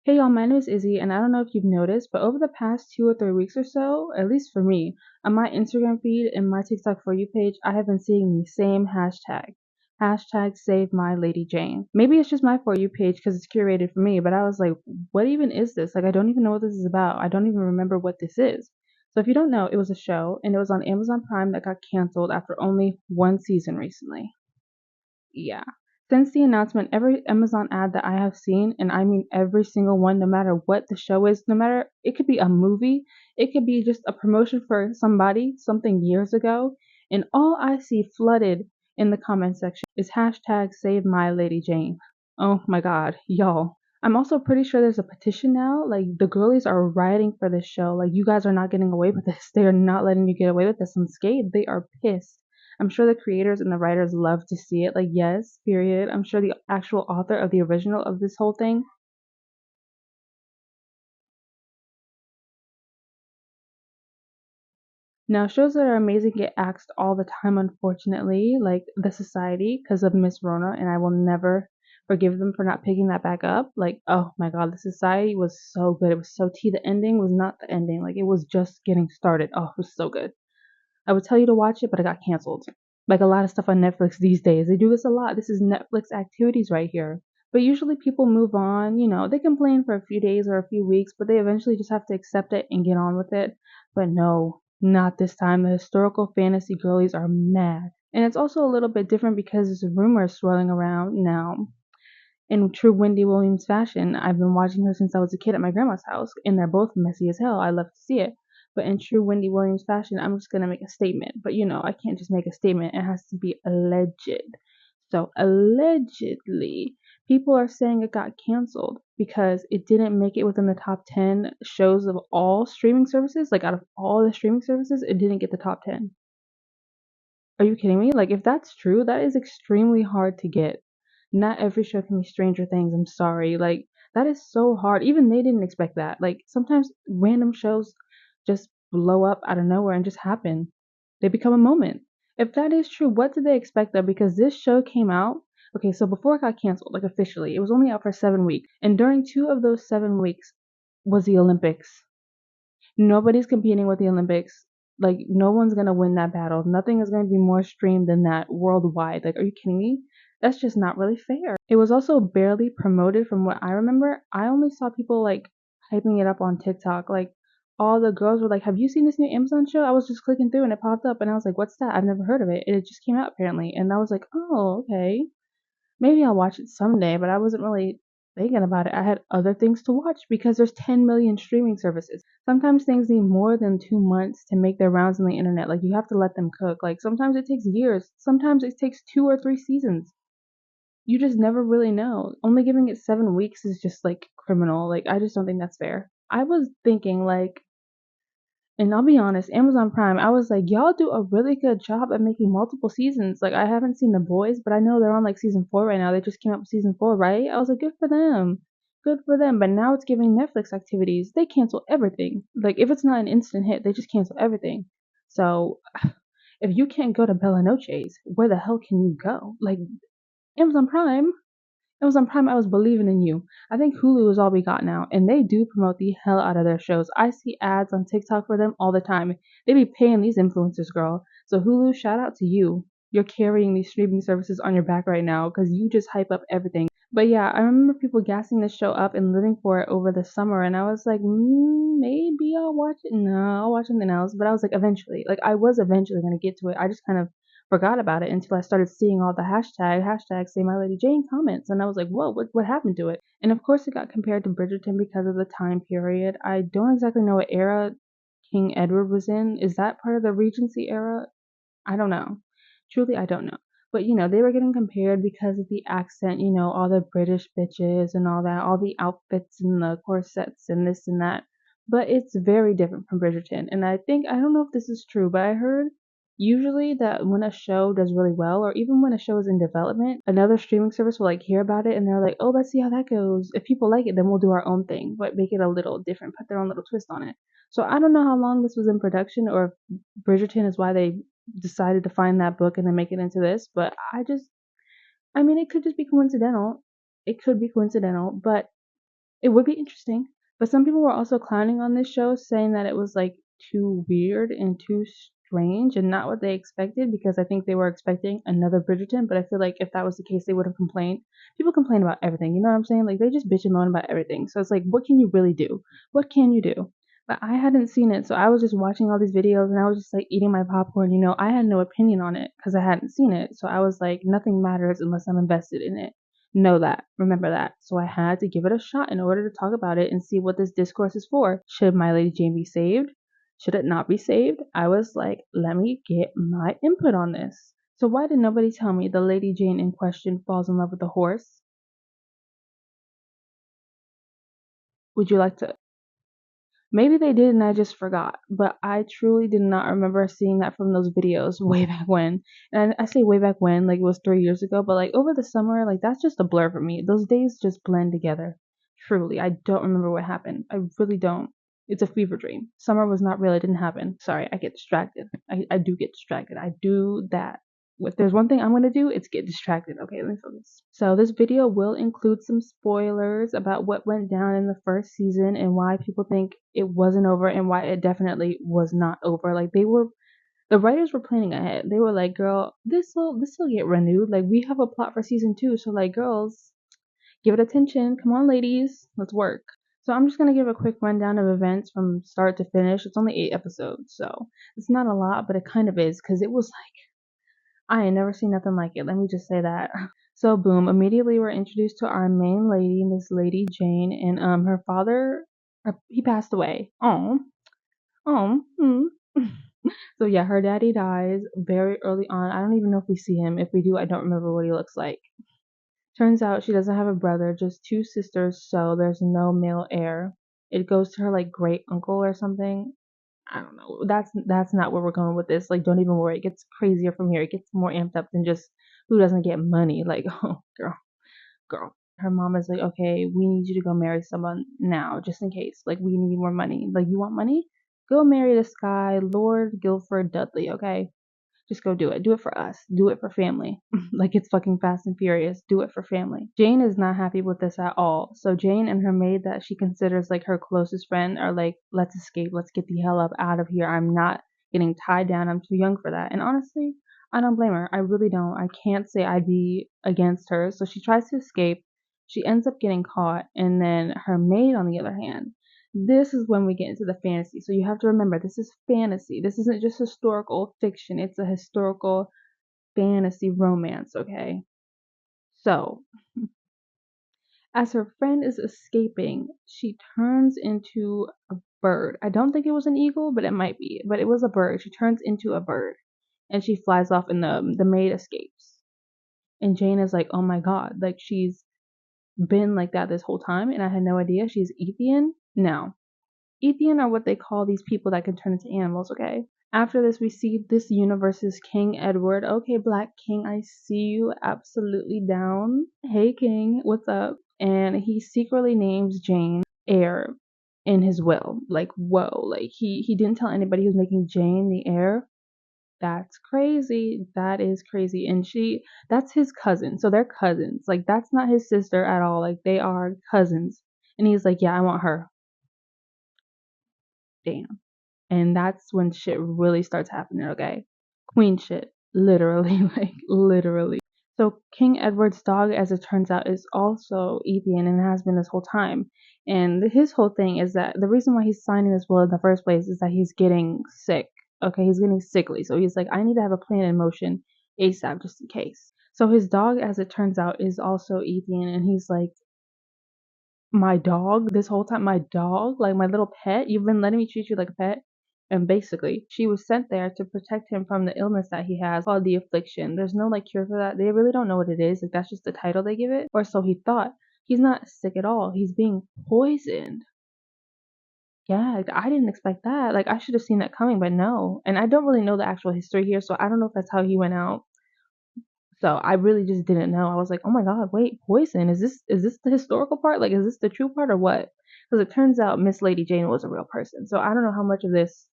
Hey y'all, my name is Izzy, and I don't know if you've noticed, but over the past 2 or 3 weeks or so, at least for me, on my Instagram feed and my TikTok For You page, I have been seeing the same hashtag. Hashtag Save My Lady Jane. Maybe it's just my For You page because it's curated for me, but I was like, what even is this? Like, I don't even know what this is about. I don't even remember what this is. So if you don't know, it was a show, and it was on Amazon Prime that got canceled after only one season recently. Yeah. Since the announcement, every Amazon ad that I have seen, and I mean every single one, no matter what the show is, no matter, it could be a movie, it could be just a promotion for somebody, something years ago, and all I see flooded in the comment section is hashtag Save My Lady Jane. Oh my god, y'all. I'm also pretty sure there's a petition now. Like, the girlies are rioting for this show. Like, you guys are not getting away with this. They are not letting you get away with this unscathed. They are pissed. I'm sure the creators and the writers love to see it. Like, yes, period. I'm sure the actual author of the original of this whole thing. Now, shows that are amazing get axed all the time, unfortunately, like The Society, because of Miss Rona, and I will never forgive them for not picking that back up. Like, oh my god, The Society was so good. It was so tea. The ending was not the ending. Like, it was just getting started. Oh, it was so good. I would tell you to watch it, but it got canceled. Like a lot of stuff on Netflix these days. They do this a lot. This is Netflix activities right here. But usually people move on, they complain for a few days or a few weeks, but they eventually just have to accept it and get on with it. But no, not this time. The historical fantasy girlies are mad. And it's also a little bit different because there's rumors swirling around now. In true Wendy Williams fashion, I've been watching her since I was a kid at my grandma's house, and they're both messy as hell. I love to see it. But in true Wendy Williams fashion, I'm just gonna make a statement. But I can't just make a statement. It has to be alleged. So allegedly, people are saying it got canceled because it didn't make it within the top 10 shows of all streaming services. Like, out of all the streaming services, it didn't get the top 10. Are you kidding me? Like, if that's true, that is extremely hard to get. Not every show can be Stranger Things. I'm sorry. Like, that is so hard. Even they didn't expect that. Like, sometimes random shows just blow up out of nowhere and just happen. They become a moment. If that is true, what did they expect though? Because this show came out. Okay, so before it got canceled, like officially, it was only out for 7 weeks. And during 2 of those 7 weeks was the Olympics. Nobody's competing with the Olympics. Like, no one's gonna win that battle. Nothing is gonna be more streamed than that worldwide. Like, are you kidding me? That's just not really fair. It was also barely promoted from what I remember. I only saw people like hyping it up on TikTok. Like, all the girls were like, "Have you seen this new Amazon show?" I was just clicking through and it popped up and I was like, "What's that? I've never heard of it." And it just came out apparently. And I was like, "Oh, okay. Maybe I'll watch it someday," but I wasn't really thinking about it. I had other things to watch because there's 10 million streaming services. Sometimes things need more than 2 months to make their rounds on the internet. Like, you have to let them cook. Like, sometimes it takes years. Sometimes it takes 2 or 3 seasons. You just never really know. Only giving it 7 weeks is just like criminal. Like, I just don't think that's fair. I was thinking like, and I'll be honest, Amazon Prime, I was like, y'all do a really good job at making multiple seasons. Like, I haven't seen The Boys, but I know they're on like season 4 right now. They just came out with season 4, right? I was like, good for them. Good for them. But now it's giving Netflix activities. They cancel everything. Like, if it's not an instant hit, they just cancel everything. So, if you can't go to Bella Noche's, where the hell can you go? Like, Amazon Prime? Amazon Prime, I was believing in you. I think Hulu is all we got now, and they do promote the hell out of their shows. I see ads on TikTok for them all the time. They be paying these influencers, girl. So Hulu, shout out to you. You're carrying these streaming services on your back right now because you just hype up everything. But yeah, I remember people gassing this show up and living for it over the summer, and I was like, maybe I'll watch it. No, I'll watch something else. But I was like, eventually. Like, I was eventually gonna get to it. I just kind of forgot about it until I started seeing all the hashtag Say My Lady Jane comments, and I was like, whoa, what happened to it? And of course, it got compared to Bridgerton because of the time period. I don't exactly know what era King Edward was in. Is that part of the Regency era? I don't know. Truly, I don't know. But they were getting compared because of the accent, all the British bitches and all that, all the outfits and the corsets and this and that. But it's very different from Bridgerton. And I don't know if this is true, but I heard usually that when a show does really well, or even when a show is in development, another streaming service will like hear about it and they're like, oh, let's see how that goes. If people like it, then we'll do our own thing, but make it a little different, put their own little twist on it. So I don't know how long this was in production or if Bridgerton is why they decided to find that book and then make it into this, but I mean, it could just be coincidental. It could be coincidental, but It would be interesting. But some people were also clowning on this show, saying that it was like too weird and too strange and not what they expected, because I think they were expecting another Bridgerton. But I feel like if that was the case, they would have complained. People complain about everything, you know what I'm saying? Like they just bitch and moan about everything. So it's like, what can you really do? What can you do? But I hadn't seen it, so I was just watching all these videos and I was just like eating my popcorn. I had no opinion on it because I hadn't seen it. So I was like, nothing matters unless I'm invested in it. Know that. Remember that. So I had to give it a shot in order to talk about it and see what this discourse is for. Should My Lady Jane be saved? Should it not be saved? I was like, let me get my input on this. So why did nobody tell me the Lady Jane in question falls in love with a horse? Would you like to? Maybe they did and I just forgot, but I truly did not remember seeing that from those videos way back when. And I say way back when, like it was 3 years ago, but like over the summer, like that's just a blur for me. Those days just blend together. Truly, I don't remember what happened. I really don't. It's a fever dream. Summer was not real. It didn't happen. Sorry, I get distracted. I do get distracted. I do that. If there's one thing I'm gonna do, it's get distracted. Okay, let me focus. So this video will include some spoilers about what went down in the first season and why people think it wasn't over and why it definitely was not over. Like the writers were planning ahead. They were like, girl, this'll get renewed. Like we have a plot for season 2, so like girls, give it attention. Come on, ladies, let's work. So I'm just gonna give a quick rundown of events from start to finish. It's only 8 episodes, so it's not a lot, but it kind of is because it was like I ain't never seen nothing like it. Let me just say that. So boom, immediately we're introduced to our main lady, Miss Lady Jane, and her father, he passed away. Oh. So yeah, her daddy dies very early on. I don't even know if we see him. If we do, I don't remember what he looks like. Turns out she doesn't have a brother, just two sisters, so there's no male heir. It goes to her like great uncle or something. I don't know. That's not where we're going with this. Like, don't even worry. It gets crazier from here. It gets more amped up than just who doesn't get money. Like, oh, girl. Her mom is like, okay, we need you to go marry someone now, just in case. Like, we need more money. Like, you want money? Go marry this guy, Lord Guilford Dudley. Okay, just go do it. Do it for us. Do it for family. Like it's fucking Fast and Furious. Do it for family. Jane is not happy with this at all. So Jane and her maid that she considers like her closest friend are like, let's escape. Let's get the hell up out of here. I'm not getting tied down. I'm too young for that. And honestly, I don't blame her. I really don't. I can't say I'd be against her. So she tries to escape. She ends up getting caught. And then her maid, on the other hand, this is when we get into the fantasy. So you have to remember, this is fantasy. This isn't just historical fiction. It's a historical fantasy romance, okay? So, as her friend is escaping, she turns into a bird. I don't think it was an eagle, but it might be. But it was a bird. She turns into a bird and she flies off and the maid escapes. And Jane is like, "Oh my god, like she's been like that this whole time and I had no idea she's Ethian?" No. Ethian are what they call these people that can turn into animals, okay? After this, we see this universe's King Edward. Okay, Black King, I see you absolutely down. Hey, King, what's up? And he secretly names Jane heir in his will. Like, whoa, like he didn't tell anybody he was making Jane the heir. That's crazy. That is crazy. And that's his cousin. So they're cousins. Like, that's not his sister at all. Like, they are cousins. And he's like, yeah, I want her. Damn. And that's when shit really starts happening, okay? Queen shit. Literally, like, literally. So King Edward's dog, as it turns out, is also Ethian and has been this whole time. And his whole thing is that the reason why he's signing this will in the first place is that he's getting sick. Okay, he's getting sickly. So he's like, I need to have a plan in motion ASAP just in case. So his dog, as it turns out, is also Ethian, and he's like, my dog this whole time, my dog, like my little pet, you've been letting me treat you like a pet. And basically, she was sent there to protect him from the illness that he has called the affliction. There's no like cure for that. They really don't know what it is. Like that's just the title they give it. Or so he thought. He's not sick at all. He's being poisoned. Yeah, like, I didn't expect that. Like I should have seen that coming, but no. And I don't really know the actual history here, so I don't know if that's how he went out. So I really just didn't know. I was like, oh my god, wait, poison? Is this the historical part? Like, is this the true part or what? Because it turns out Miss Lady Jane was a real person. So I don't know how much of this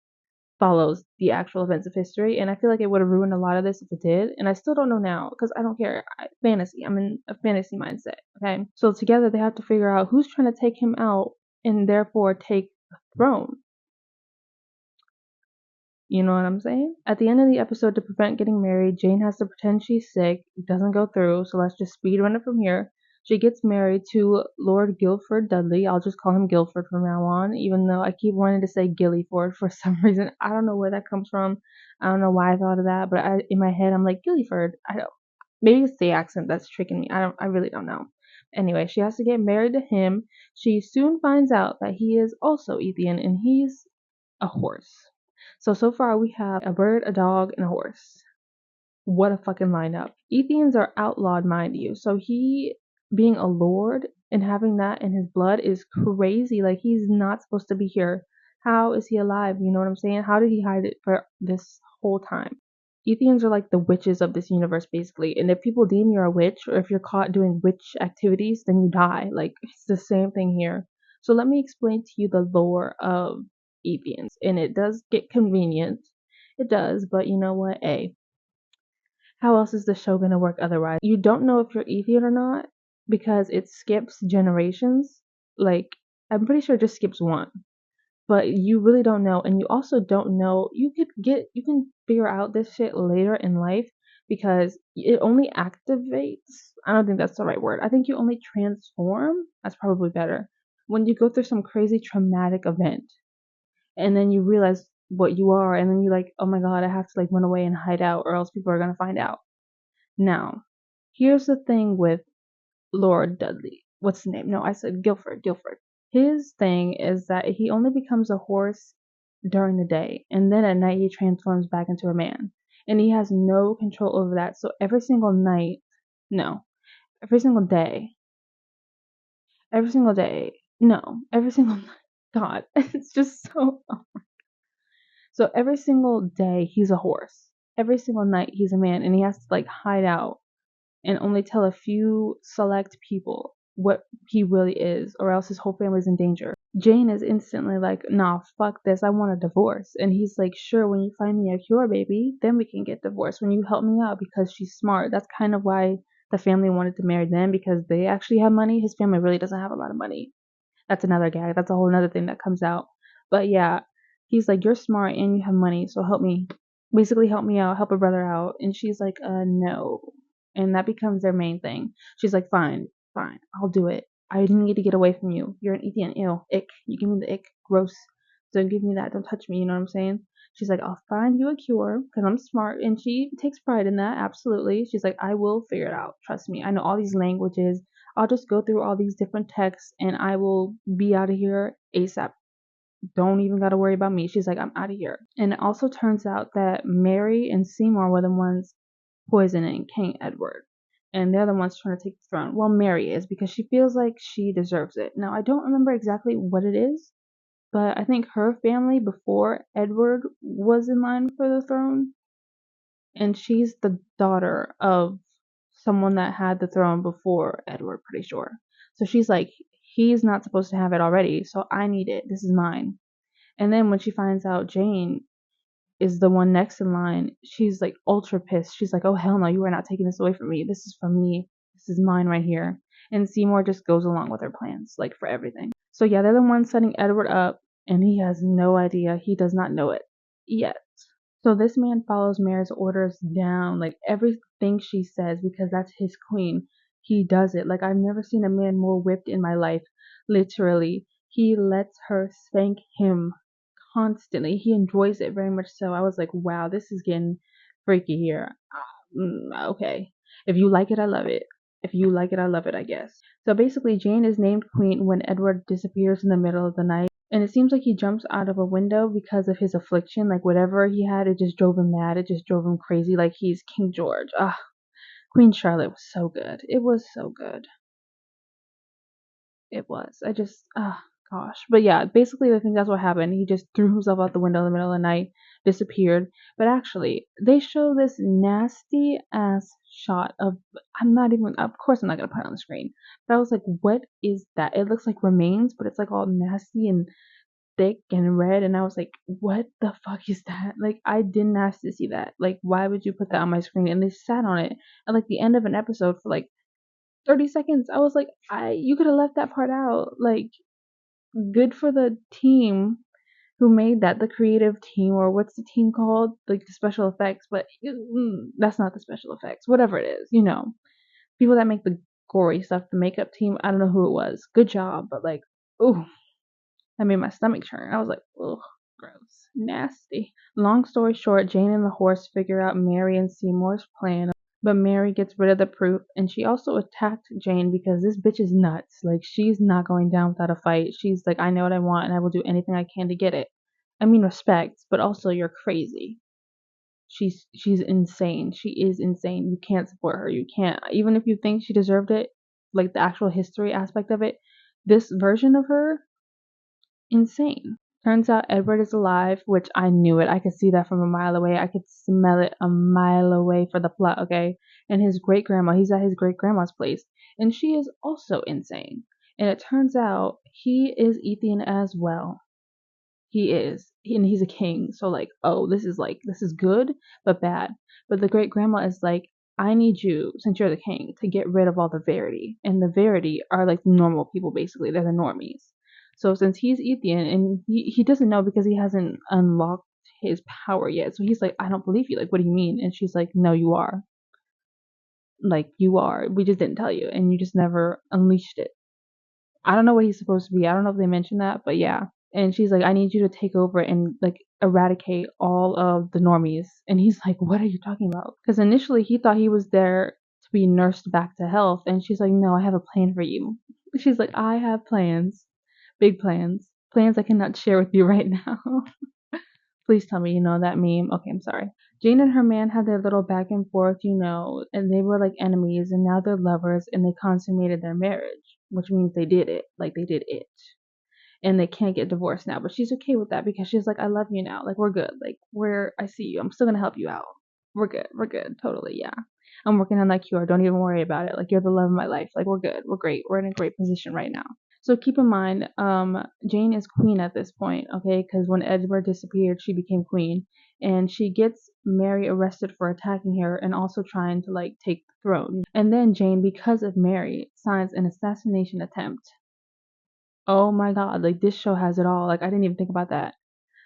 follows the actual events of history, and I feel like it would have ruined a lot of this if it did, and I still don't know now because I don't care. Fantasy. I'm in a fantasy mindset. Okay, so together they have to figure out who's trying to take him out and therefore take the throne. You know what I'm saying? At the end of the episode, to prevent getting married, Jane has to pretend she's sick. It doesn't go through, so let's just speed run it from here. She gets married to Lord Guilford Dudley. I'll just call him Guilford from now on, even though I keep wanting to say Gillyford for some reason. I don't know where that comes from. I don't know why I thought of that, but in my head I'm like Gillyford. I don't. Maybe it's the accent that's tricking me. I really don't know. Anyway, she has to get married to him. She soon finds out that he is also Ethian, and he's a horse. So far we have a bird, a dog, and a horse. What a fucking lineup. Ethians are outlawed, mind you. So he being a lord and having that in his blood is crazy. Like, he's not supposed to be here. How is he alive? You know what I'm saying? How did he hide it for this whole time? Ethians are like the witches of this universe, basically. And if people deem you're a witch, or if you're caught doing witch activities, then you die. Like, it's the same thing here. So let me explain to you the lore of Ethians. And it does get convenient. It does, but you know what? How else is the show gonna work otherwise? You don't know if you're Ethian or not because it skips generations. Like, I'm pretty sure it just skips one, but you really don't know, and you also don't know. You can figure out this shit later in life because it only activates. I don't think that's the right word. I think you only transform. That's probably better when you go through some crazy traumatic event, and then you realize what you are, and then you're like, oh my god, I have to like run away and hide out, or else people are gonna find out. Now, here's the thing with Lord Dudley. What's the name? No, I said Guilford. Guilford. His thing is that he only becomes a horse during the day, and then at night he transforms back into a man. And he has no control over that. So every single night, no, every single day, every single day, no, every single night. God, it's just so. So every single day he's a horse. Every single night he's a man, and he has to like hide out and only tell a few select people what he really is, or else his whole family's in danger. Jane is instantly like, nah, fuck this, I want a divorce. And he's like, sure, when you find me a cure, baby, then we can get divorced. When you help me out, because she's smart. That's kind of why the family wanted to marry them, because they actually have money. His family really doesn't have a lot of money. That's another gag. That's a whole other thing that comes out. But yeah, he's like, you're smart and you have money, so help me. Basically, help me out, help a brother out. And she's like, no. And that becomes their main thing. She's like, fine, fine, I'll do it. I need to get away from you. You're an Ethian. Ew, ick. You give me the ick. Gross. Don't give me that. Don't touch me. You know what I'm saying? She's like, I'll find you a cure because I'm smart. And she takes pride in that. Absolutely. She's like, I will figure it out. Trust me. I know all these languages. I'll just go through all these different texts and I will be out of here ASAP. Don't even gotta worry about me. She's like, I'm out of here. And it also turns out that Mary and Seymour were the ones poisoning King Edward. And they're the ones trying to take the throne. Well, Mary is, because she feels like she deserves it. Now, I don't remember exactly what it is, but I think her family before Edward was in line for the throne. And she's the daughter of someone that had the throne before Edward, pretty sure. So she's like, he's not supposed to have it already, so I need it. This is mine. And then when she finds out Jane is the one next in line, she's like ultra pissed. She's like, oh hell no, you are not taking this away from me. This is from me. This is mine right here. And Seymour just goes along with her plans, like for everything. So yeah, they're the ones setting Edward up, and he has no idea. He does not know it yet. So this man follows Mary's orders down, like everything she says, because that's his queen. He does it. Like, I've never seen a man more whipped in my life. Literally. He lets her spank him constantly. He enjoys it very much so. I was like, wow, this is getting freaky here. Okay. If you like it, I love it. If you like it, I love it, I guess. So basically, Jane is named queen when Edward disappears in the middle of the night. And it seems like he jumps out of a window because of his affliction. Like, whatever he had, it just drove him mad. It just drove him crazy. Like, he's King George. Ah, Queen Charlotte was so good. It was so good. It was. Gosh. But yeah, basically, I think that's what happened. He just threw himself out the window in the middle of the night, disappeared. But actually, they show this nasty ass shot of. Of course, I'm not going to put it on the screen. But I was like, what is that? It looks like remains, but it's like all nasty and thick and red, and I was like, what the fuck is that? Like, I didn't ask to see that. Like, why would you put that on my screen? And they sat on it at like the end of an episode for like 30 seconds. I was like, you could have left that part out. Like, good for the team who made that, the creative team, or what's the team called? Like the special effects, but that's not the special effects. Whatever it is, people that make the gory stuff, the makeup team. I don't know who it was. Good job, but like, ooh, that made my stomach turn. I was like, ugh, gross, nasty. Long story short, Jane and the horse figure out Mary and Seymour's plan, but Mary gets rid of the proof, and she also attacked Jane because this bitch is nuts. Like, she's not going down without a fight. She's like, I know what I want, and I will do anything I can to get it. I mean, respect, but also you're crazy. She's insane. She is insane. You can't support her. You can't. Even if you think she deserved it, like the actual history aspect of it, this version of her, insane. Turns out Edward is alive, which I knew it. I could see that from a mile away. I could smell it a mile away for the plot, okay? And his great grandma, he's at his great grandma's place, and she is also insane. And it turns out he is Ethan as well. He is. And he's a king. So like, oh, this is good, but bad. But the great grandma is like, I need you, since you're the king, to get rid of all the Verity. And the Verity are like normal people, basically. They're the normies. So since he's Ethan and he doesn't know because he hasn't unlocked his power yet. So he's like, I don't believe you. Like, what do you mean? And she's like, no, you are. Like, you are. We just didn't tell you. And you just never unleashed it. I don't know what he's supposed to be. I don't know if they mentioned that, but yeah. And she's like, I need you to take over and like eradicate all of the normies. And he's like, what are you talking about? Because initially he thought he was there to be nursed back to health. And she's like, no, I have a plan for you. She's like, I have plans, big plans, plans I cannot share with you right now. Please tell me you know that meme. Okay, I'm sorry. Jane and her man had their little back and forth, and they were like enemies, and now they're lovers, and they consummated their marriage, which means they did it. Like, they did it. And they can't get divorced now, but she's okay with that because she's like, I love you now. Like, we're good. Like, I see you. I'm still gonna help you out. We're good. We're good. Totally, yeah. I'm working on that cure. Don't even worry about it. Like, you're the love of my life. Like, we're good. We're great. We're in a great position right now. So keep in mind, Jane is queen at this point, okay? Because when Edward disappeared, she became queen, and she gets Mary arrested for attacking her and also trying to like take the throne. And then Jane, because of Mary, signs an assassination attempt. Oh my god, like this show has it all. Like, I didn't even think about that.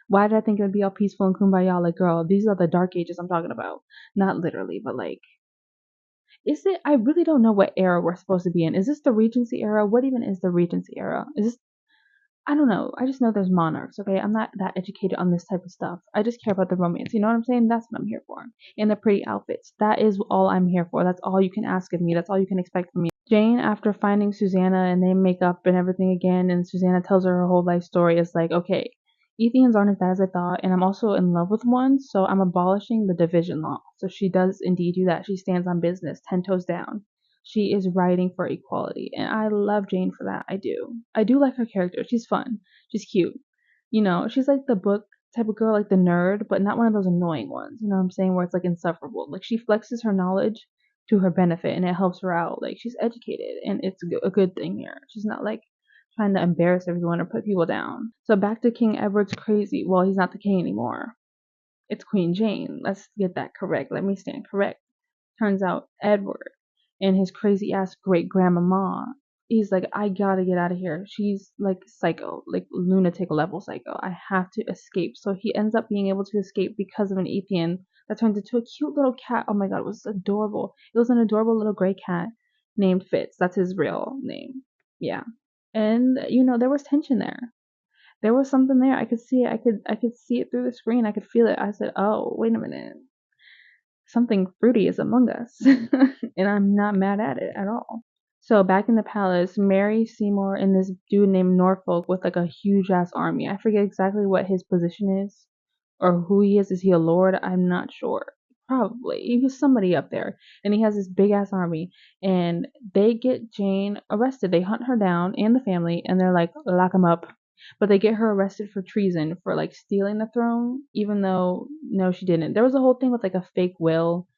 Why did I think it would be all peaceful and kumbaya? Like, girl, these are the dark ages I'm talking about. Not literally, but like, is it? I really don't know what era we're supposed to be in. Is this the Regency era? What even is the Regency era? Is this? I don't know. I just know there's monarchs, okay? I'm not that educated on this type of stuff. I just care about the romance. You know what I'm saying? That's what I'm here for. And the pretty outfits. That is all I'm here for. That's all you can ask of me. That's all you can expect from me. Jane, after finding Susanna and they make up and everything again, and Susanna tells her whole life story, is like, okay, Ethians aren't as bad as I thought, and I'm also in love with one, so I'm abolishing the division law. So she does indeed do that. She stands on business, 10 toes down. She is writing for equality, and I love Jane for that. I do. I do like her character. She's fun. She's cute. She's like the book type of girl, like the nerd, but not one of those annoying ones. You know what I'm saying? Where it's like insufferable. Like, she flexes her knowledge to her benefit, and it helps her out. Like, she's educated, and it's a good thing here. She's not like trying to embarrass everyone or put people down. So back to King Edward's crazy. Well, he's not the king anymore. It's Queen Jane. Let's get that correct. Let me stand correct. Turns out Edward and his crazy ass great grandmama, he's like, I gotta get out of here. She's like psycho, like lunatic level psycho. I have to escape. So he ends up being able to escape because of an Ethian that turns into a cute little cat. Oh my god, it was adorable. It was an adorable little gray cat named Fitz. That's his real name. Yeah. And there was tension there. There was something there. I could see it. I could see it through the screen. I could feel it. I said, "Oh, wait a minute. Something fruity is among us." And I'm not mad at it at all. So back in the palace, Mary Seymour and this dude named Norfolk with like a huge ass army. I forget exactly what his position is or who he is. Is he a lord? I'm not sure. Probably. He was somebody up there. And he has this big ass army. And they get Jane arrested. They hunt her down and the family, and they're like, lock him up. But they get her arrested for treason, for like stealing the throne, even though no, she didn't. There was a whole thing with like a fake will,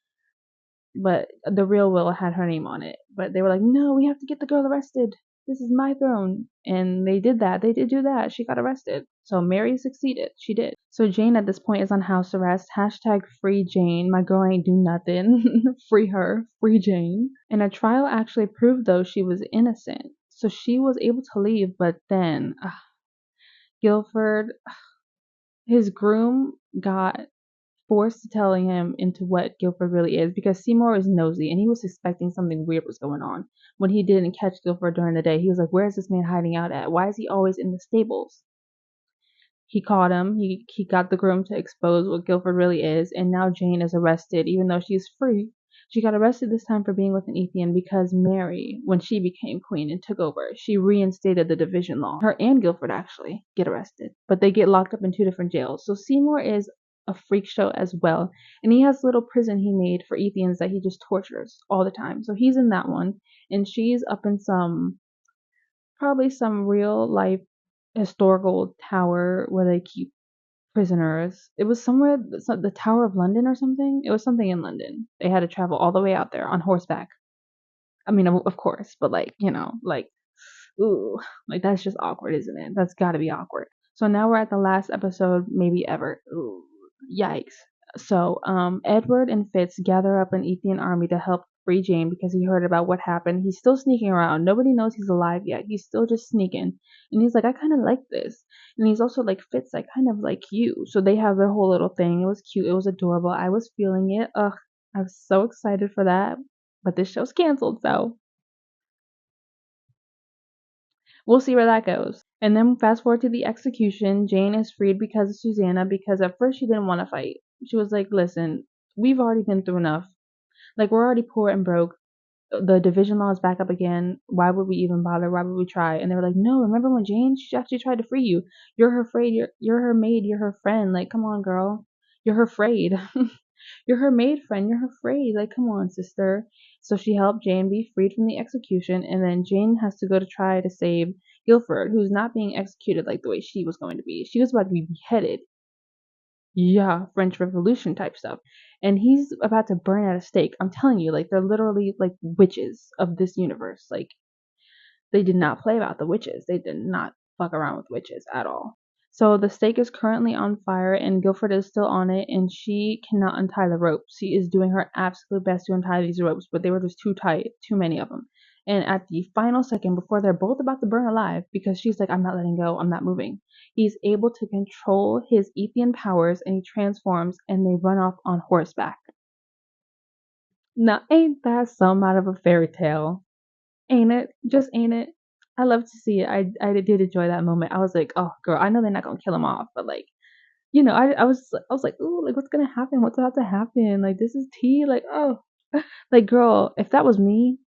but the real will had her name on it. But they were like, no, we have to get the girl arrested. this is my throne. And they did that. They did do that. She got arrested. So Mary succeeded. She did. So Jane at this point is on house arrest. Hashtag free Jane. My girl ain't do nothing. Free her. Free Jane. And a trial actually proved, though, she was innocent. So she was able to leave, but then Guilford, his groom, got forced to telling him into what Guilford really is because Seymour is nosy and he was suspecting something weird was going on. When he didn't catch Guilford during the day, he was like, where is this man hiding out at? Why is he always in the stables? He caught him. He got the groom to expose what Guilford really is, and now Jane is arrested, even though she's free. She got arrested this time for being with an Ethian because Mary, when she became queen and took over, she reinstated the division law. Her and Guilford actually get arrested, but they get locked up in two different jails. So Seymour is a freak show as well, and he has a little prison he made for Ethians that he just tortures all the time. So he's in that one, and she's up in probably some real life historical tower where they keep prisoners. It was somewhere, the Tower of London or something. It was something in London. They had to travel all the way out there on horseback. I mean, of course, but like, ooh, like that's just awkward, isn't it? That's got to be awkward. So now we're at the last episode, maybe ever. Ooh, yikes. So, Edward and Fitz gather up an Ethian army to help free Jane because he heard about what happened. He's still sneaking around. Nobody knows he's alive yet. He's still just sneaking. And he's like, I kind of like this. And he's also like, Fitz, I kind of like you. So they have their whole little thing. It was cute. It was adorable. I was feeling it. Ugh, I was so excited for that. But this show's canceled, so we'll see where that goes. And then fast forward to the execution. Jane is freed because of Susanna, because at first she didn't want to fight. She was like, listen, we've already been through enough. Like, we're already poor and broke. The division law is back up again. Why would we even bother? Why would we try? And they were like, no, remember when Jane, she actually tried to free you. You're her afraid. You're her maid. You're her friend. Like, come on, girl. You're her afraid. You're her maid friend. You're her afraid. Like, come on, sister. So she helped Jane be freed from the execution, and then Jane has to go to try to save Guilford, who's not being executed like the way she was going to be. She was about to be beheaded. Yeah, French Revolution type stuff. And he's about to burn at a stake. I'm telling you, like, they're literally like witches of this universe. Like, they did not play about the witches. They did not fuck around with witches at all. So the stake is currently on fire, and Guilford is still on it, and she cannot untie the ropes. She is doing her absolute best to untie these ropes, but they were just too tight, too many of them. And at the final second, before they're both about to burn alive, because she's like, I'm not letting go, I'm not moving, he's able to control his Ethian powers, and he transforms, and they run off on horseback. Now, ain't that some out of a fairy tale? Ain't it? Just ain't it? I love to see it. I did enjoy that moment. I was like, oh girl, I know they're not gonna kill him off, but like, I was like, ooh, like what's gonna happen? What's about to happen? Like this is tea. Like, oh, like girl, if that was me,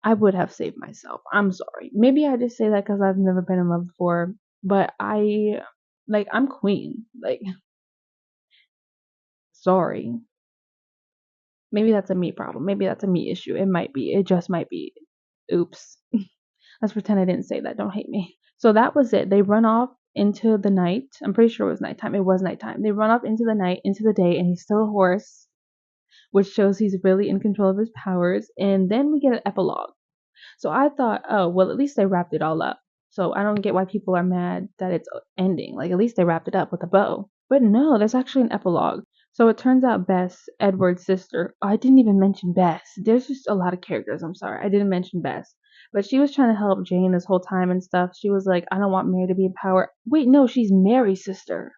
I would have saved myself. I'm sorry. Maybe I just say that because I've never been in love before, but I'm queen. Like, sorry. Maybe that's a me problem. Maybe that's a me issue. It might be. It just might be. Oops. Let's pretend I didn't say that. Don't hate me. So that was it. They run off into the night. I'm pretty sure it was nighttime. It was nighttime. They run off into the night, into the day, and he's still a horse, which shows he's really in control of his powers. And then we get an epilogue. So I thought, oh, well, at least they wrapped it all up. So I don't get why people are mad that it's ending. Like, at least they wrapped it up with a bow. But no, there's actually an epilogue. So it turns out Bess, Edward's sister, I didn't even mention Bess. There's just a lot of characters. I'm sorry. I didn't mention Bess. But she was trying to help Jane this whole time and stuff. She was like, I don't want Mary to be in power. Wait, no, she's Mary's sister.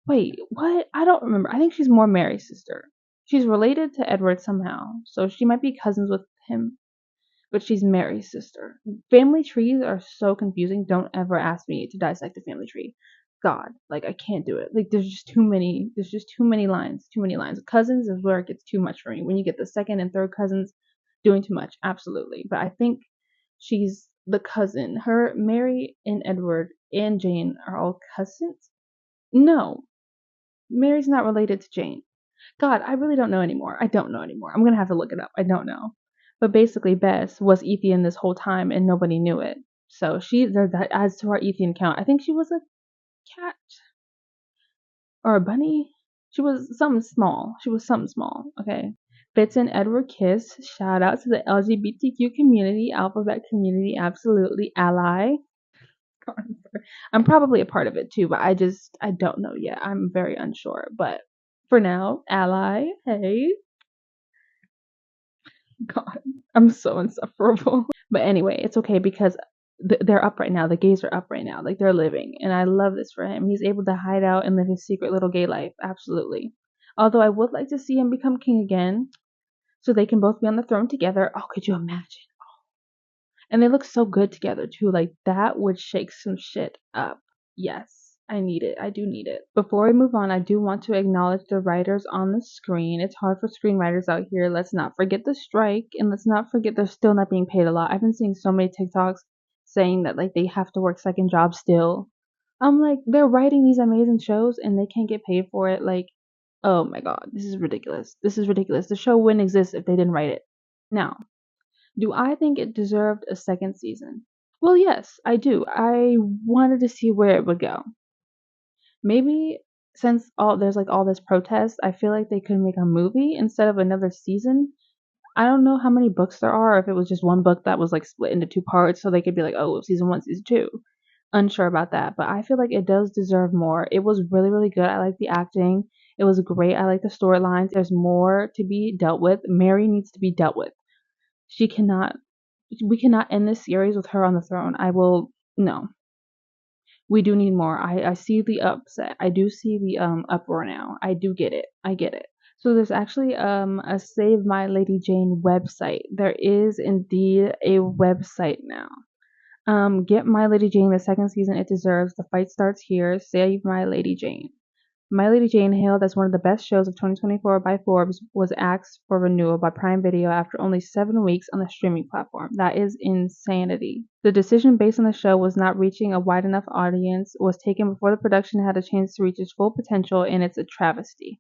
Wait, what? I don't remember. I think she's more Mary's sister. She's related to Edward somehow. So she might be cousins with him, but she's Mary's sister. Family trees are so confusing. Don't ever ask me to dissect a family tree. God, like I can't do it. Like there's just too many. There's just too many lines. Too many lines. Cousins is where it gets too much for me. When you get the second and third cousins, doing too much. Absolutely. But I think she's the cousin. Her, Mary and Edward and Jane are all cousins. No, Mary's not related to Jane. God, I really don't know anymore. I don't know anymore. I'm gonna have to look it up. I don't know. But basically, Bess was Ethian this whole time, and nobody knew it. So that adds to our Ethian count. I think she was a cat or a bunny. She was something small. She was something small. Okay. Fitz and Edward kiss. Shout out to the LGBTQ community, alphabet community, absolutely ally. I'm probably a part of it too, but I don't know yet. I'm very unsure. But for now, ally, hey. God, I'm so insufferable. But anyway, it's okay because they're up right now. The gays are up right now. Like they're living. And I love this for him. He's able to hide out and live his secret little gay life. Absolutely. Although I would like to see him become king again so they can both be on the throne together. Oh, could you imagine? And they look so good together too. Like that would shake some shit up. Yes, I need it. I do need it. Before we move on, I do want to acknowledge the writers on the screen. It's hard for screenwriters out here. Let's not forget the strike, and let's not forget they're still not being paid a lot. I've been seeing so many TikToks saying that like they have to work second jobs still. I'm like, they're writing these amazing shows and they can't get paid for it. Like, oh my god, this is ridiculous. This is ridiculous. The show wouldn't exist if they didn't write it. Now, do I think it deserved a second season? Well, yes, I do. I wanted to see where it would go. Maybe since there's like all this protest, I feel like they could make a movie instead of another season. I don't know how many books there are, or if it was just one book that was like split into two parts, so they could be like, oh, season one, season two. Unsure about that, but I feel like it does deserve more. It was really, really good. I like the acting. It was great. I like the storylines. There's more to be dealt with. Mary needs to be dealt with. She cannot we cannot end this series with her on the throne. I will no. We do need more. I see the upset. I do see the uproar now. I do get it. I get it. So there's actually a Save My Lady Jane website. There is indeed a website now. Get My Lady Jane the second season it deserves. The fight starts here. Save My Lady Jane. My Lady Jane, hailed as one of the best shows of 2024 by Forbes, was asked for renewal by Prime Video after only 7 weeks on the streaming platform. That is insanity. The decision based on the show was not reaching a wide enough audience was taken before the production had a chance to reach its full potential, and it's a travesty.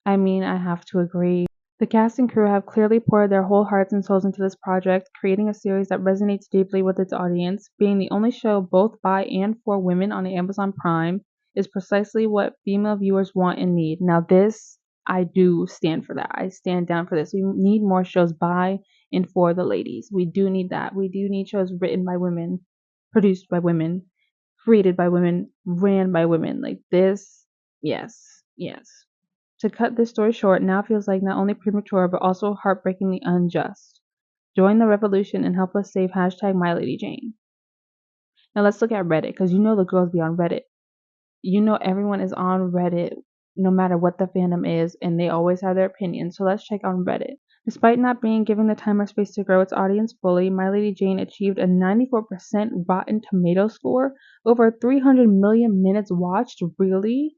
I mean, I have to agree. The cast and crew have clearly poured their whole hearts and souls into this project, creating a series that resonates deeply with its audience. Being the only show both by and for women on Amazon Prime is precisely what female viewers want and need. Now this, I do stand for that. I stand down for this. We need more shows by and for the ladies. We do need that. We do need shows written by women, produced by women, created by women, ran by women. Like this, yes, yes. To cut this story short now feels like not only premature but also heartbreakingly unjust. Join the revolution and help us save hashtag MyLadyJane. Now let's look at Reddit, because you know the girls be on Reddit. You know everyone is on Reddit no matter what the fandom is, and they always have their opinions. So let's check on Reddit. Despite not being given the time or space to grow its audience fully, My Lady Jane achieved a 94% Rotten Tomato score, over 300 million minutes watched, really?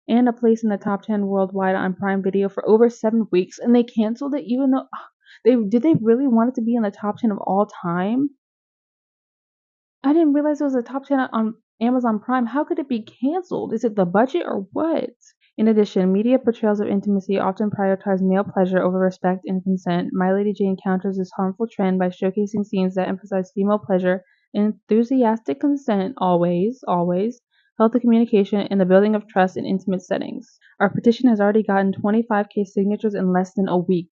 And a place in the top 10 worldwide on Prime Video for over 7 weeks, and they canceled it even though they really want it to be in the top 10 of all time? I didn't realize it was a top 10 on Amazon Prime. How could it be canceled? Is it the budget or what? In addition, media portrayals of intimacy often prioritize male pleasure over respect and consent. My Lady Jane counters this harmful trend by showcasing scenes that emphasize female pleasure, enthusiastic consent, always, healthy communication, and the building of trust in intimate settings. Our petition has already gotten 25K signatures in less than a week.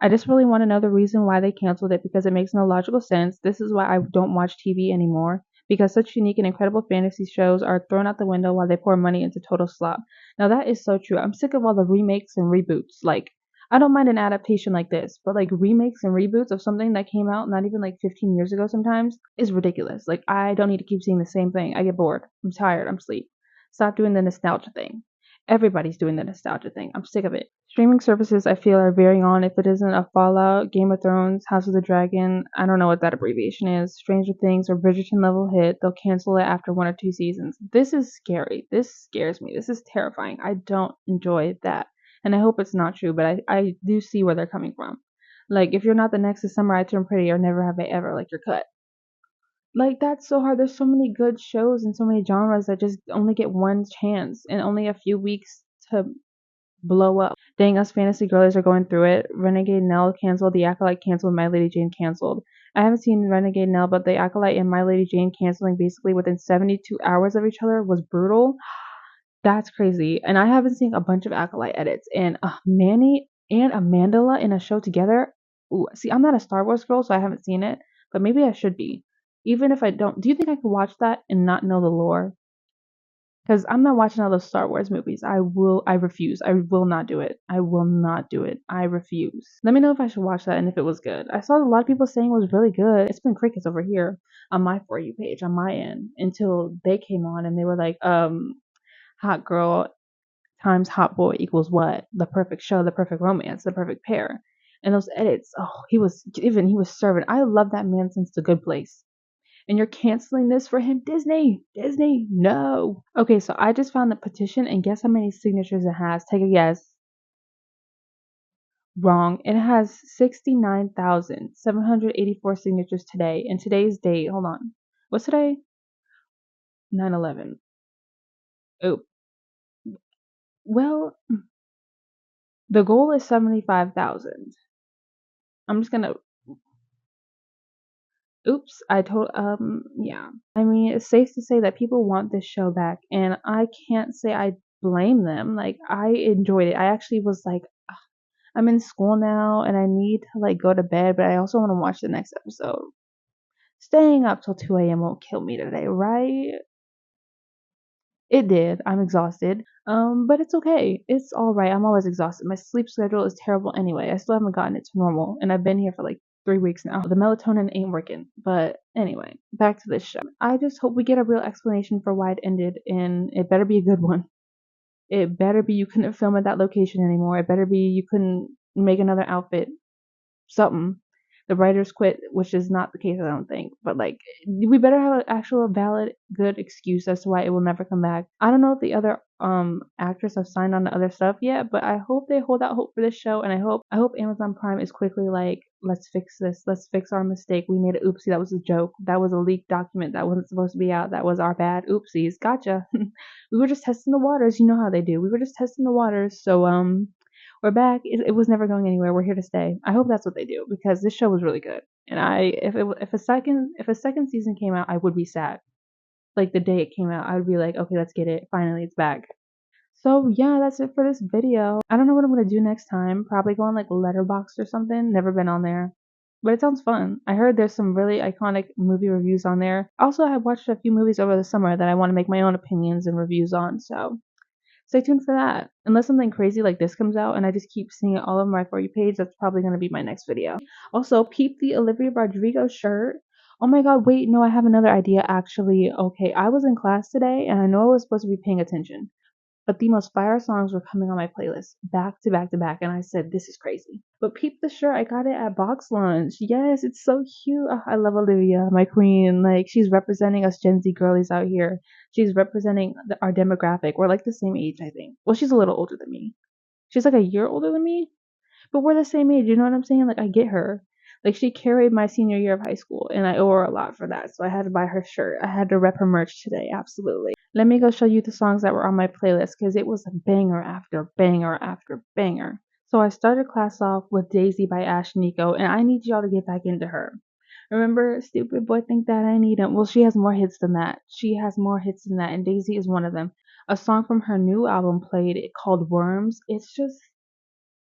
I just really want to know the reason why they canceled it, because it makes no logical sense. This is why I don't watch TV anymore, because such unique and incredible fantasy shows are thrown out the window while they pour money into total slop. Now that is so true. I'm sick of all the remakes and reboots. Like, I don't mind an adaptation like this, but like remakes and reboots of something that came out not even like 15 years ago sometimes is ridiculous. Like, I don't need to keep seeing the same thing. I get bored. I'm tired. I'm asleep. Stop doing the nostalgia thing. Everybody's doing the nostalgia thing. I'm sick of it. Streaming services I feel are veering on. If it isn't a Fallout, Game of Thrones, House of the Dragon, I don't know what that abbreviation is, Stranger Things, or Bridgerton level hit, they'll cancel it after 1 or 2 seasons. This is scary. This scares me. This is terrifying. I don't enjoy that. And I hope it's not true, but I do see where they're coming from. Like, if you're not the next to Summer I Turn Pretty or Never Have I Ever, like, you're cut. Like, that's so hard. There's so many good shows and so many genres that just only get one chance and only a few weeks to blow up. Dang, us fantasy girlies are going through it. Renegade Nell canceled, The Acolyte canceled, My Lady Jane canceled. I haven't seen Renegade Nell, but The Acolyte and My Lady Jane canceling basically within 72 hours of each other was brutal. That's crazy. And I haven't seen a bunch of Acolyte edits. And Manny, and a Mandela in a show together. Ooh, see, I'm not a Star Wars girl, so I haven't seen it, but maybe I should be. Even if I don't, do you think I could watch that and not know the lore? Because I'm not watching all those Star Wars movies. I refuse. I will not do it. I will not do it. I refuse. Let me know if I should watch that and if it was good. I saw a lot of people saying it was really good. It's been crickets over here on my For You page, on my end, until they came on and they were like, hot girl times hot boy equals what? The perfect show, the perfect romance, the perfect pair. And those edits, oh, he was serving. I love that man since The Good Place. And you're canceling this for him, Disney? Disney, no. Okay, so I just found the petition and guess how many signatures it has? Take a guess. Wrong. It has 69,784 signatures today. And today's date, hold on. What's today? 9/11. Oh, well, the goal is 75,000. I'm just gonna oops, I told yeah. I mean, it's safe to say that people want this show back and I can't say I blame them. Like I enjoyed it. I actually was like, "Ugh, I'm in school now and I need to like go to bed, but I also want to watch the next episode. Staying up till 2 a.m. won't kill me today, right? It did. I'm exhausted. But it's okay. It's all right. I'm always exhausted. My sleep schedule is terrible anyway. I still haven't gotten it to normal, and I've been here for like 3 weeks now. The melatonin ain't working. But anyway, back to this show. I just hope we get a real explanation for why it ended, and it better be a good one. It better be you couldn't film at that location anymore. It better be you couldn't make another outfit. Something. The writers quit, which is not the case, I don't think. But like, we better have an actual valid, good excuse as to why it will never come back. I don't know if the other actors have signed on to other stuff yet, but I hope they hold out hope for this show, and I hope Amazon Prime is quickly like, let's fix this, let's fix our mistake. We made an oopsie. That was a joke. That was a leaked document that wasn't supposed to be out. That was our bad. Oopsies. Gotcha. We were just testing the waters. You know how they do. We were just testing the waters. So we're back. It was never going anywhere. We're here to stay. I hope that's what they do because this show was really good. And if a second season came out, I would be sad. Like the day it came out, I would be like, okay, let's get it. Finally, it's back. So yeah, that's it for this video. I don't know what I'm gonna do next time. Probably go on like Letterboxd or something. Never been on there. But it sounds fun. I heard there's some really iconic movie reviews on there. Also, I have watched a few movies over the summer that I want to make my own opinions and reviews on. So stay tuned for that. Unless something crazy like this comes out and I just keep seeing it all over my For You page, that's probably going to be my next video. Also, peep the Olivia Rodrigo shirt. Oh my god, wait, no, I have another idea actually. Okay, I was in class today and I know I was supposed to be paying attention, but the most fire songs were coming on my playlist back to back to back, and I said, this is crazy. But peep the shirt, I got it at Box Lunch. Yes, it's so cute. Oh, I love Olivia, my queen. Like, she's representing us Gen Z girlies out here. She's representing our demographic. We're like the same age, I think. Well, she's a little older than me. She's like a year older than me, but we're the same age. You know what I'm saying? Like, I get her. Like, she carried my senior year of high school, and I owe her a lot for that. So I had to buy her shirt. I had to rep her merch today. Absolutely. Let me go show you the songs that were on my playlist because it was a banger after banger after banger. So I started class off with Daisy by Ash Nico, and I need y'all to get back into her. Remember, Stupid Boy Think That I Need Him? Well, she has more hits than that. She has more hits than that, and Daisy is one of them. A song from her new album played called Worms. It's just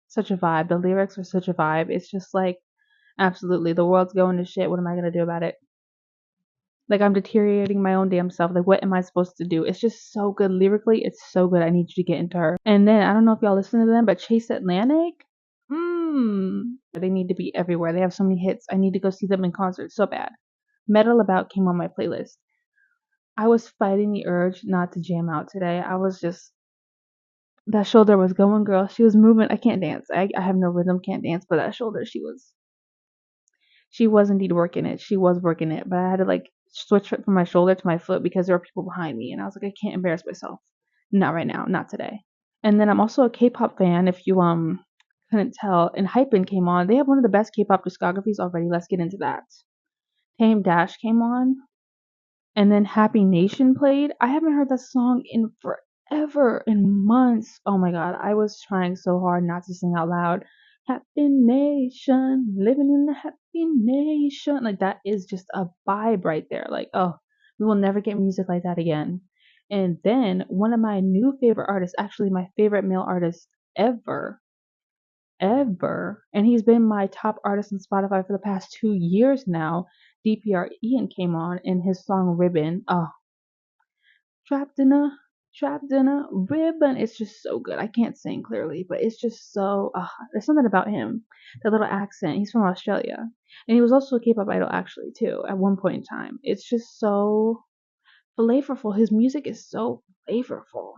such a vibe. The lyrics are such a vibe. It's just like, absolutely, the world's going to shit. What am I going to do about it? Like, I'm deteriorating my own damn self. Like, what am I supposed to do? It's just so good. Lyrically, it's so good. I need you to get into her. And then, I don't know if y'all listen to them, but Chase Atlantic? They need to be everywhere. They have so many hits. I need to go see them in concert so bad. Metal About came on my playlist. I was fighting the urge not to jam out today. I was just, that shoulder was going, girl. She was moving. I can't dance. I have no rhythm, can't dance, but that shoulder, she was indeed working it. She was working it, but I had to like switch it from my shoulder to my foot because there were people behind me, and I was like, I can't embarrass myself. Not right now, not today. And then I'm also a K-pop fan. If you couldn't tell, and Hypen came on. They have one of the best K-pop discographies already. Let's get into that. Tame Dash came on, and then Happy Nation played. I haven't heard that song in forever, in months. Oh my god, I was trying so hard not to sing out loud. Happy Nation, living in the Happy Nation. Like, that is just a vibe right there. Like, oh, we will never get music like that again. And then one of my new favorite artists, actually my favorite male artist ever, ever. And he's been my top artist on Spotify for the past 2 years now. DPR Ian came on and his song Ribbon. Oh, trapped in a trapped in a ribbon. It's just so good. I can't sing clearly, but it's just so there's something about him. That little accent. He's from Australia. And he was also a K-pop idol actually too at one point in time. It's just so flavorful. His music is so flavorful.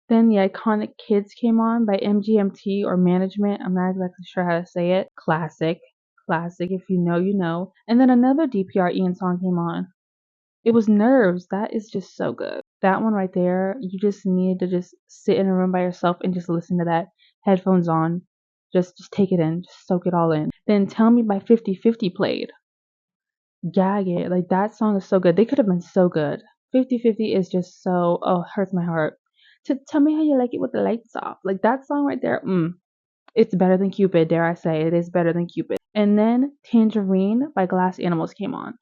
Then the iconic Kids came on by MGMT or Management. I'm not exactly sure how to say it. Classic. Classic. If you know, you know. And then another DPR Ian song came on. It was Nerves. That is just so good. That one right there, you just need to just sit in a room by yourself and just listen to that. Headphones on. Just take it in. Just soak it all in. Then Tell Me by 50/50 played. Gag it. Like that song is so good. They could have been so good. 50/50 is just so hurts my heart. To tell me how you like it with the lights off. Like that song right there, it's better than Cupid, dare I say. It is better than Cupid. And then Tangerine by Glass Animals came on.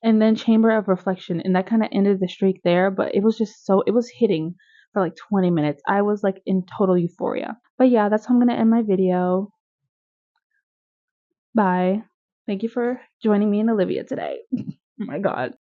And then Chamber of Reflection, and that kind of ended the streak there, but it was just so, it was hitting for like 20 minutes. I was like in total euphoria. But yeah, that's how I'm going to end my video. Bye. Thank you for joining me and Olivia today. Oh my God.